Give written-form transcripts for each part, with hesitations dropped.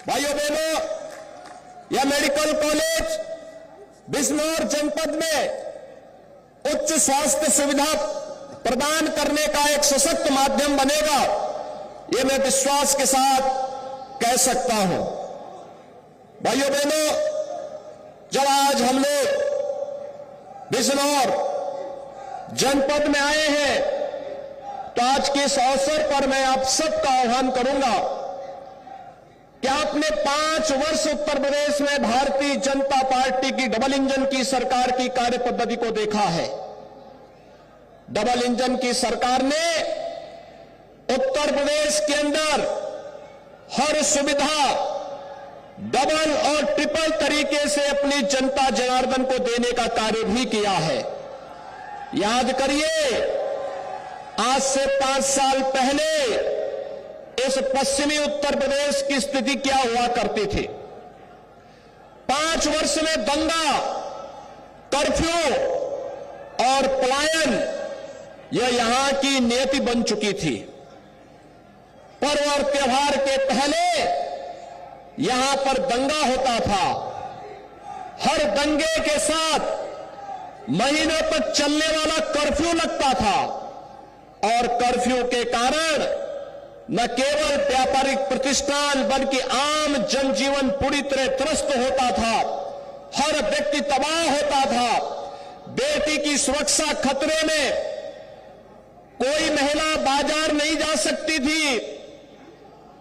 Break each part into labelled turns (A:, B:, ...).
A: भाइयों बहनों, यह मेडिकल कॉलेज बिजनौर जनपद में उच्च स्वास्थ्य सुविधा प्रदान करने का एक सशक्त माध्यम बनेगा, यह मैं विश्वास के साथ कह सकता हूं। भाइयों बहनों, जब आज हम लोग बिजनौर जनपद में आए हैं, तो आज के इस अवसर पर मैं आप सबका आह्वान करूंगा कि आपने 5 वर्ष उत्तर प्रदेश में भारतीय जनता पार्टी की डबल इंजन की सरकार की कार्य पद्धति को देखा है। डबल इंजन की सरकार ने उत्तर प्रदेश के अंदर हर सुविधा डबल और ट्रिपल तरीके से अपनी जनता जनार्दन को देने का कार्य भी किया है। याद करिए, आज से 5 साल पहले इस पश्चिमी उत्तर प्रदेश की स्थिति क्या हुआ करती थी। 5 वर्ष में दंगा, कर्फ्यू और पलायन यह यहां की नीति बन चुकी थी। पर्व और त्योहार के पहले यहां पर दंगा होता था। हर दंगे के साथ महीनों तक चलने वाला कर्फ्यू लगता था और कर्फ्यू के कारण न केवल व्यापारिक प्रतिष्ठान बल्कि आम जनजीवन पूरी तरह त्रस्त होता था। हर व्यक्ति तबाह होता था। बेटी की सुरक्षा खतरे में, कोई महिला बाजार नहीं जा सकती थी।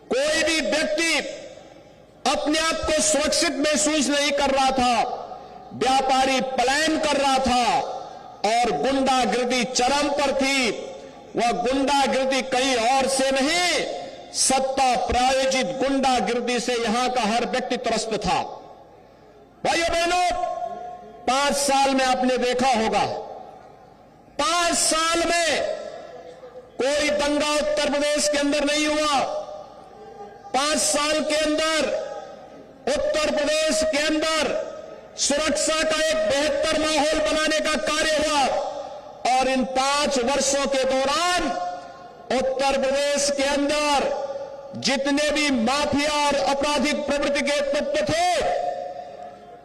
A: कोई भी व्यक्ति अपने आप को सुरक्षित महसूस नहीं कर रहा था। व्यापारी पलायन कर रहा था और गुंडागर्दी चरम पर थी। वह गुंडागर्दी कहीं और से नहीं, सत्ता प्रायोजित गुंडागर्दी से यहां का हर व्यक्ति त्रस्त था। भाइयों बहनों, 5 साल में आपने देखा होगा, 5 साल में कोई दंगा उत्तर प्रदेश के अंदर नहीं हुआ। 5 साल के अंदर उत्तर प्रदेश के अंदर सुरक्षा का एक बेहतर माहौल बनाने का कार्य हुआ और इन 5 वर्षों के दौरान उत्तर प्रदेश के अंदर जितने भी माफिया और आपराधिक प्रवृत्ति के तत्व थे,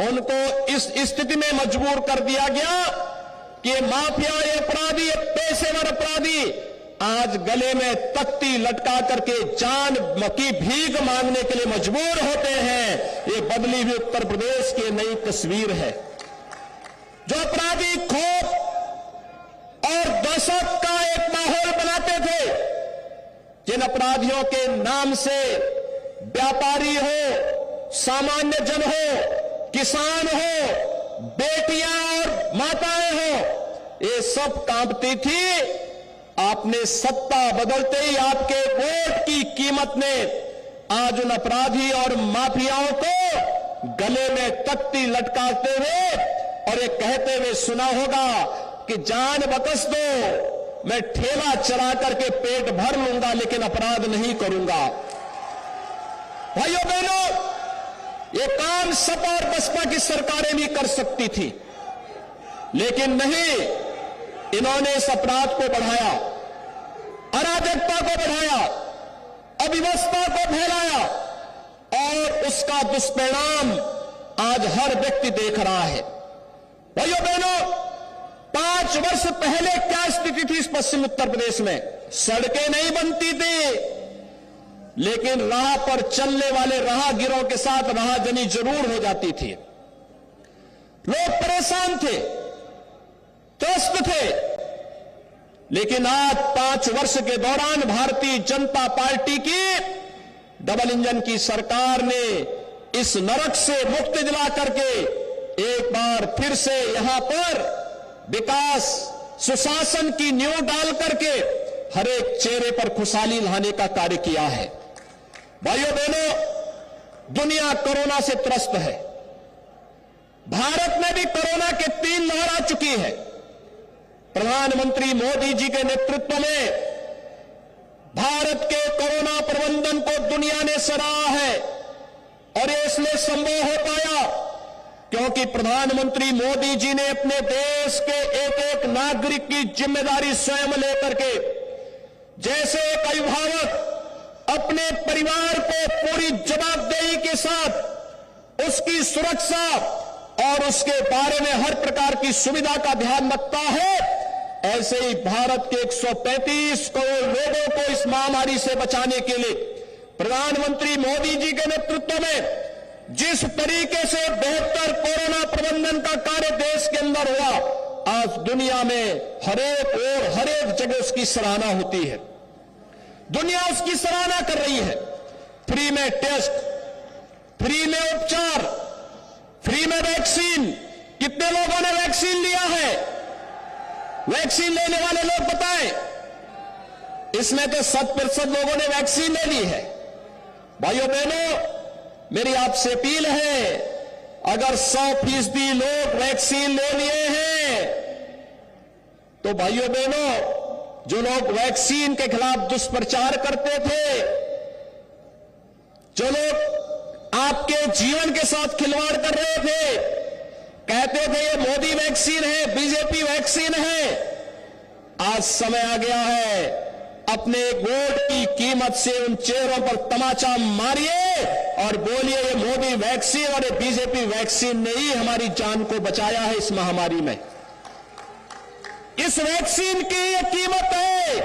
A: उनको इस स्थिति में मजबूर कर दिया गया कि माफिया, ये अपराधी, ये पेशेवर अपराधी आज गले में तख्ती लटका करके जान की भीख मांगने के लिए मजबूर होते हैं। ये बदली हुई उत्तर प्रदेश की नई तस्वीर है। जो अपराधी खौफ और दहशत का एक माहौल बनाते थे, जिन अपराधियों के नाम से व्यापारी हो, सामान्य जन हो, किसान हो, बेटियां और माताएं हो, ये सब कांपती थी। आपने सत्ता बदलते ही आपके वोट की कीमत ने आज उन अपराधी और माफियाओं को गले में तख्ती लटकाते हुए और ये कहते हुए सुना होगा कि जान बकस दो, मैं ठेला चला करके पेट भर लूंगा लेकिन अपराध नहीं करूंगा। भाइयों बहनों, ये काम सपा और बसपा की सरकारें भी कर सकती थी, लेकिन नहीं, इन्होंने इस अपराध को बढ़ाया, अराजकता को बढ़ाया, अव्यवस्था को फैलाया और उसका दुष्परिणाम आज हर व्यक्ति देख रहा है। भाइयों बहनों, 5 वर्ष पहले क्या स्थिति थी इस पश्चिम उत्तर प्रदेश में? सड़कें नहीं बनती थी, लेकिन राह पर चलने वाले राहगीरों के साथ राहजनी जरूर हो जाती थी। लोग परेशान थे, त्रस्त थे। लेकिन आज 5 वर्ष के दौरान भारतीय जनता पार्टी की डबल इंजन की सरकार ने इस नरक से मुक्ति दिला करके एक बार फिर से यहां पर विकास, सुशासन की नींव डाल करके हर एक चेहरे पर खुशहाली लाने का कार्य किया है। भाइयों बहनों, दुनिया कोरोना से त्रस्त है। भारत में भी कोरोना के 3 लहर आ चुकी है। प्रधानमंत्री मोदी जी के नेतृत्व में भारत के कोरोना प्रबंधन को दुनिया ने सराहा है और ये इसलिए संभव हो पाया क्योंकि प्रधानमंत्री मोदी जी ने अपने देश के एक एक नागरिक की जिम्मेदारी स्वयं लेकर के, जैसे एक अभिभावक अपने परिवार को पूरी जवाबदेही के साथ उसकी सुरक्षा और उसके बारे में हर प्रकार की सुविधा का ध्यान रखता है, ऐसे ही भारत के 135 करोड़ लोगों को इस महामारी से बचाने के लिए प्रधानमंत्री मोदी जी के नेतृत्व में जिस तरीके से बेहतर कोरोना प्रबंधन का कार्य देश के अंदर हुआ, आज दुनिया में हर एक जगह उसकी सराहना होती है। दुनिया उसकी सराहना कर रही है। फ्री में टेस्ट, फ्री में उपचार, फ्री में वैक्सीन। कितने लोगों ने वैक्सीन लिया है? वैक्सीन लेने वाले लोग बताएं। इसमें तो 100% लोगों ने वैक्सीन ले ली है। भाइयों बहनों, मेरी आपसे अपील है, अगर 100% लोग वैक्सीन ले लिए हैं तो भाइयों बहनों, जो लोग वैक्सीन के खिलाफ दुष्प्रचार करते थे, जो लोग आपके जीवन के साथ खिलवाड़ कर रहे थे, कहते थे ये मोदी वैक्सीन है, बीजेपी वैक्सीन है, आज समय आ गया है, अपने वोट की कीमत से उन चेहरों पर तमाचा मारिए और बोलिए ये मोदी वैक्सीन और ये बीजेपी वैक्सीन ने ही हमारी जान को बचाया है इस महामारी में। इस वैक्सीन की ये कीमत है,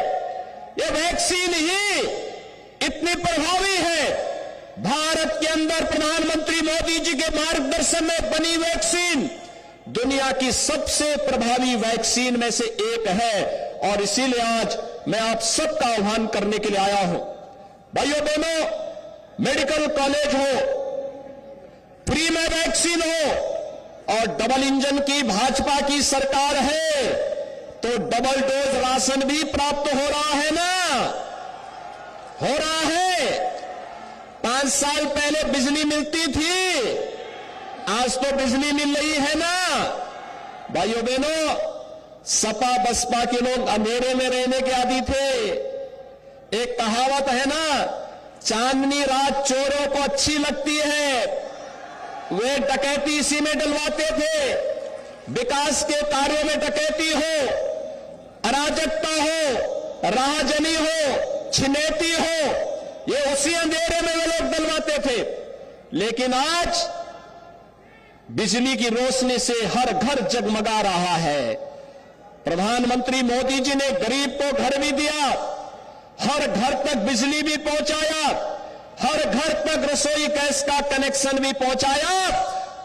A: ये वैक्सीन ही इतनी प्रभावी है। भारत के अंदर प्रधानमंत्री मोदी जी के मार्गदर्शन में बनी वैक्सीन दुनिया की सबसे प्रभावी वैक्सीन में से एक है और इसीलिए आज मैं आप सबका आह्वान करने के लिए आया हूं। भाइयों बहनों, मेडिकल कॉलेज हो, फ्री में वैक्सीन हो और डबल इंजन की भाजपा की सरकार है तो डबल डोज राशन भी प्राप्त हो रहा है ना? हो रहा है। 5 साल पहले बिजली मिलती थी, आज तो बिजली मिल रही है ना? भाइयों बहनों, सपा बसपा के लोग अंधेरे में रहने के आदी थे। एक कहावत है ना, चांदनी रात चोरों को अच्छी लगती है। वे डकैती इसी में डलवाते थे। विकास के कार्यों में डकैती हो, अराजकता हो, राहजनी हो, छिनेती हो, ये उसी अंधेरे में वे लोग डलवाते थे। लेकिन आज बिजली की रोशनी से हर घर जगमगा रहा है। प्रधानमंत्री मोदी जी ने गरीब को घर भी दिया, हर घर तक बिजली भी पहुंचाया, हर घर तक रसोई गैस का कनेक्शन भी पहुंचाया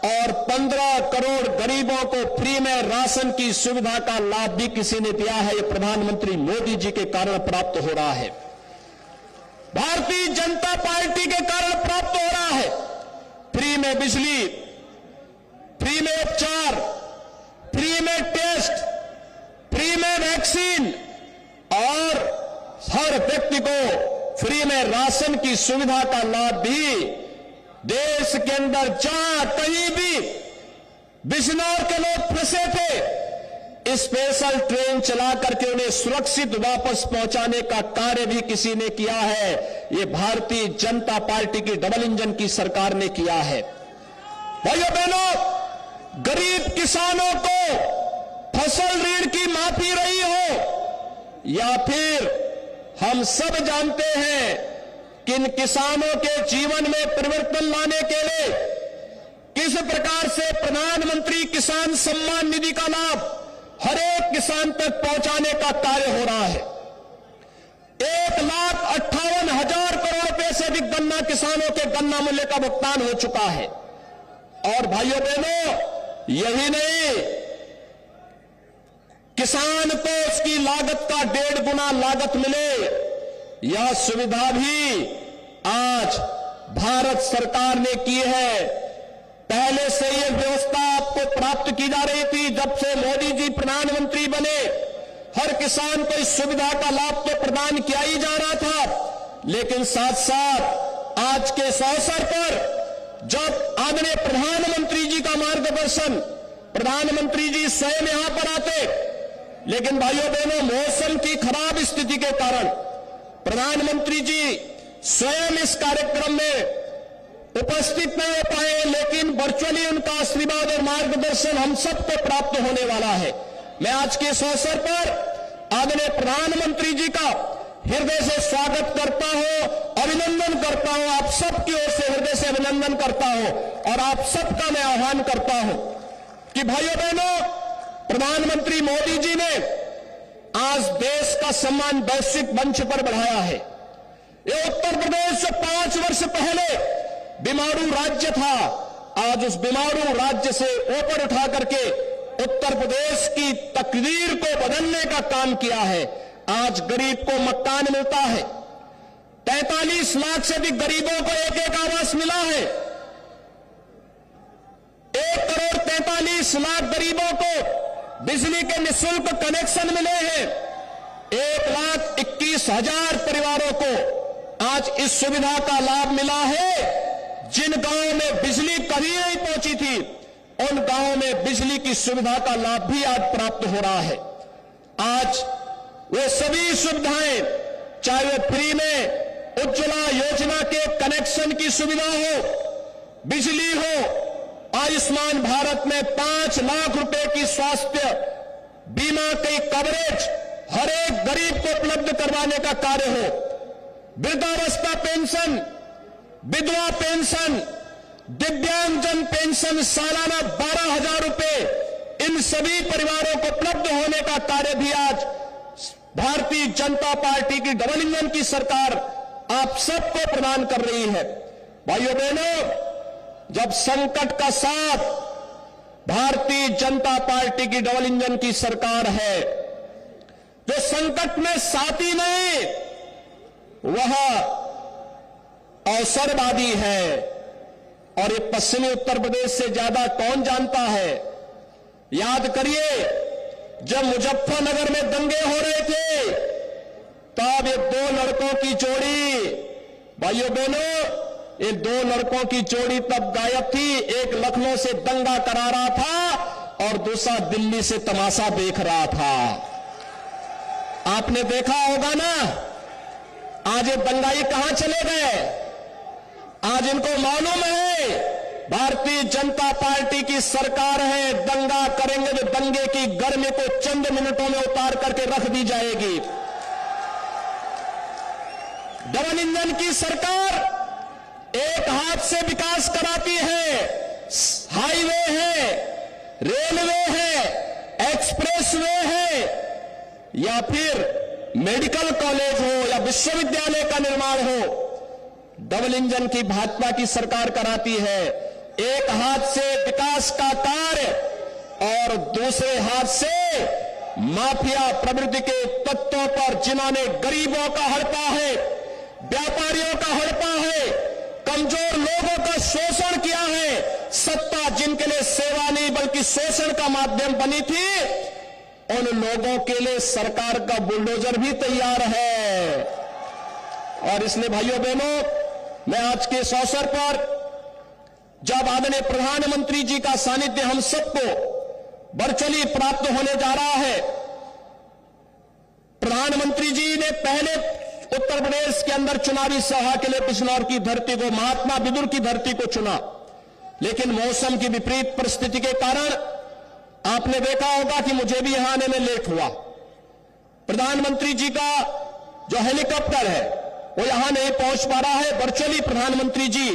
A: और 15 करोड़ गरीबों को फ्री में राशन की सुविधा का लाभ भी किसी ने दिया है। यह प्रधानमंत्री मोदी जी के कारण प्राप्त हो रहा है, भारतीय जनता पार्टी के कारण प्राप्त हो रहा है। फ्री में बिजली, फ्री में उपचार, फ्री में टेस्ट, फ्री में वैक्सीन और हर व्यक्ति को फ्री में राशन की सुविधा का लाभ भी। देश के अंदर जहां कहीं भी बिजनौर के लोग फंसे थे, स्पेशल ट्रेन चला करके उन्हें सुरक्षित वापस पहुंचाने का कार्य भी किसी ने किया है। ये भारतीय जनता पार्टी की डबल इंजन की सरकार ने किया है। भाइयों बहनों, गरीब किसानों को फसल ऋण की माफी रही हो या फिर हम सब जानते हैं कि इन किसानों के जीवन में परिवर्तन लाने के लिए किस प्रकार से प्रधानमंत्री किसान सम्मान निधि का लाभ हर एक किसान तक पहुंचाने का कार्य हो रहा है। 1,58,000 करोड़ रुपए से अधिक गन्ना किसानों के गन्ना मूल्य का भुगतान हो चुका है। और भाइयों बहनों, यही नहीं, किसान को उसकी लागत का 1.5 गुना लागत मिले, यह सुविधा भी आज भारत सरकार ने की है। पहले से यह व्यवस्था आपको प्राप्त की जा रही थी। जब से मोदी जी प्रधानमंत्री बने, हर किसान को इस सुविधा का लाभ तो प्रदान किया ही जा रहा था, लेकिन साथ साथ आज के इस अवसर पर जब आदरणीय प्रधानमंत्री जी का मार्गदर्शन, प्रधानमंत्री जी स्वयं यहां पर आते, लेकिन भाइयों बहनों, मौसम की खराब स्थिति के कारण प्रधानमंत्री जी स्वयं इस कार्यक्रम में उपस्थित नहीं हो पाए, लेकिन वर्चुअली उनका आशीर्वाद और मार्गदर्शन हम सबको प्राप्त होने वाला है। मैं आज के इस अवसर पर आदरणीय प्रधानमंत्री जी का हृदय से स्वागत करता हूं, अभिनंदन करता हूं। आप सबकी ओर से हृदय से अभिनंदन करता हूं और आप सबका मैं आह्वान करता हूं कि भाइयों बहनों, प्रधानमंत्री मोदी जी ने आज देश का सम्मान वैश्विक मंच पर बढ़ाया है। ये उत्तर प्रदेश जो 5 वर्ष पहले बीमारू राज्य था, आज उस बीमारू राज्य से ऊपर उठा करके उत्तर प्रदेश की तकदीर को बदलने का काम किया है। आज गरीब को मकान मिलता है, 43 लाख से अधिक गरीबों को एक एक आवास मिला है। 1 करोड़ 43 लाख गरीबों को बिजली के निःशुल्क कनेक्शन मिले हैं। 1,21,000 परिवारों को आज इस सुविधा का लाभ मिला है। जिन गांवों में बिजली कभी नहीं पहुंची थी, उन गांवों में बिजली की सुविधा का लाभ भी आज प्राप्त हो रहा है। आज वे सभी सुविधाएं, चाहे वे फ्री में उज्ज्वला योजना के कनेक्शन की सुविधा हो, बिजली हो, आयुष्मान भारत में 5 लाख रुपए की स्वास्थ्य बीमा की कवरेज हर एक गरीब को उपलब्ध करवाने का कार्य हो, वृद्धावस्था पेंशन, विधवा पेंशन, दिव्यांगजन पेंशन सालाना 12,000 रुपए, इन सभी परिवारों को उपलब्ध होने का कार्य भी आज भारतीय जनता पार्टी की डबल इंजन की सरकार आप सबको प्रदान कर रही है। भाइयों बहनों, जब संकट का साथ भारतीय जनता पार्टी की डबल इंजन की सरकार है, जो संकट में साथी नहीं, वह अवसरवादी है। और ये पश्चिमी उत्तर प्रदेश से ज्यादा कौन जानता है? याद करिए, जब मुजफ्फरनगर में दंगे हो रहे थे, तब ये 2 लड़कों की जोड़ी, भाइयों बहनों, ये 2 लड़कों की जोड़ी तब गायब थी। एक लखनऊ से दंगा करा रहा था और दूसरा दिल्ली से तमाशा देख रहा था। आपने देखा होगा ना, आज ये दंगाई कहां चले गए? आज इनको मालूम है भारतीय जनता पार्टी की सरकार है, दंगा करेंगे तो दंगे की गर्मी को चंद मिनटों में उतार करके रख दी जाएगी। डबल इंजन की सरकार एक हाथ से विकास कराती है, हाईवे है, रेलवे है, एक्सप्रेसवे है, या फिर मेडिकल कॉलेज हो या विश्वविद्यालय का निर्माण हो, डबल इंजन की भाजपा की सरकार कराती है। एक हाथ से विकास का कार्य और दूसरे हाथ से माफिया प्रवृत्ति के तत्वों पर, जिन्होंने गरीबों का हड़पा है, व्यापारियों का हड़पा है, कमजोर लोगों का शोषण किया है। सत्ता जिनके लिए सेवा नहीं बल्कि शोषण का माध्यम बनी थी, उन लोगों के लिए सरकार का बुलडोजर भी तैयार है। और इसलिए भाइयों बहनों, मैं आज के इस अवसर पर, जब आदरणीय प्रधानमंत्री जी का सानिध्य हम सबको वर्चुअली प्राप्त होने जा रहा है, प्रधानमंत्री जी ने पहले उत्तर प्रदेश के अंदर चुनावी सभा के लिए बिजनौर की धरती को, महात्मा विदुर की धरती को चुना, लेकिन मौसम की विपरीत परिस्थिति के कारण आपने देखा होगा कि मुझे भी यहां आने में लेट हुआ। प्रधानमंत्री जी का जो हेलीकॉप्टर है वो यहां नहीं पहुंच पा रहा है। वर्चुअली प्रधानमंत्री जी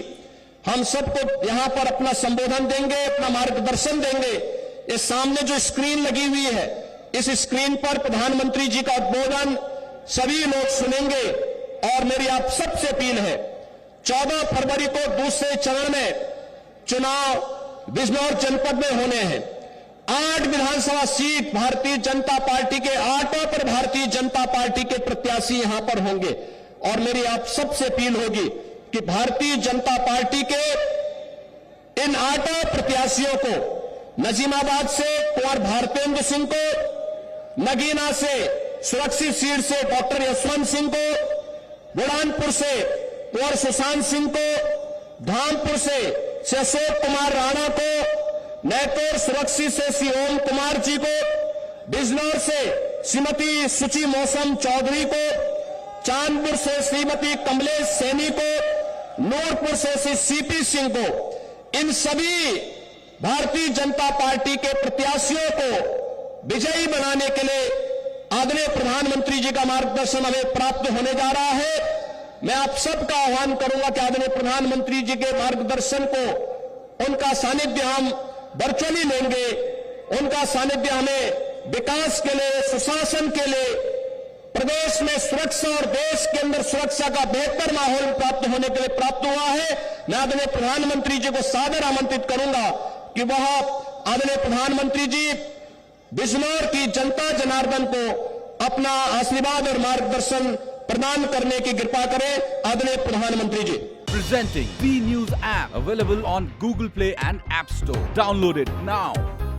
A: हम सबको यहां पर अपना संबोधन देंगे, अपना मार्गदर्शन देंगे। इस सामने जो स्क्रीन लगी हुई है, इस स्क्रीन पर प्रधानमंत्री जी का उद्बोधन सभी लोग सुनेंगे। और मेरी आप सबसे अपील है, 14 फरवरी को दूसरे चरण में चुनाव बिजनौर जनपद में होने हैं। 8 विधानसभा सीट भारतीय जनता पार्टी के, 8 पर भारतीय जनता पार्टी के प्रत्याशी यहां पर होंगे। और मेरी आप सबसे अपील होगी कि भारतीय जनता पार्टी के इन 8 प्रत्याशियों को, नजीमाबाद से कुंवर भारतेंद्र सिंह को, नगीना से सुरक्षित सीट से डॉक्टर यशवंत सिंह को, बुरहानपुर से कुंवर सुशांत सिंह को, धामपुर से अशोक कुमार राणा को, नैतौर सुरक्षित से श्री ओम कुमार जी को, बिजनौर से श्रीमती सुची मौसम चौधरी को, चांदपुर से श्रीमती कमलेश सैनी को, नूरपुर से श्री सीपी सिंह को, इन सभी भारतीय जनता पार्टी के प्रत्याशियों को विजयी बनाने के लिए आदरणीय प्रधानमंत्री जी का मार्गदर्शन हमें प्राप्त होने जा रहा है। मैं आप सबका आह्वान करूंगा कि आदरणीय प्रधानमंत्री जी के मार्गदर्शन को, उनका सानिध्य हम वर्चुअली लेंगे। उनका सानिध्य हमें विकास के लिए, सुशासन के लिए, प्रदेश में सुरक्षा और देश के अंदर सुरक्षा का बेहतर माहौल प्राप्त होने के लिए प्राप्त हुआ है। मैं आदरणीय प्रधानमंत्री जी को सादर आमंत्रित करूंगा कि वह आदरणीय प्रधानमंत्री जी बिजनौर की जनता जनार्दन को अपना आशीर्वाद और मार्गदर्शन प्रदान करने की कृपा करें। आदरणीय प्रधानमंत्री जी।
B: Presenting B News app available on Google Play and App Store. Download it now.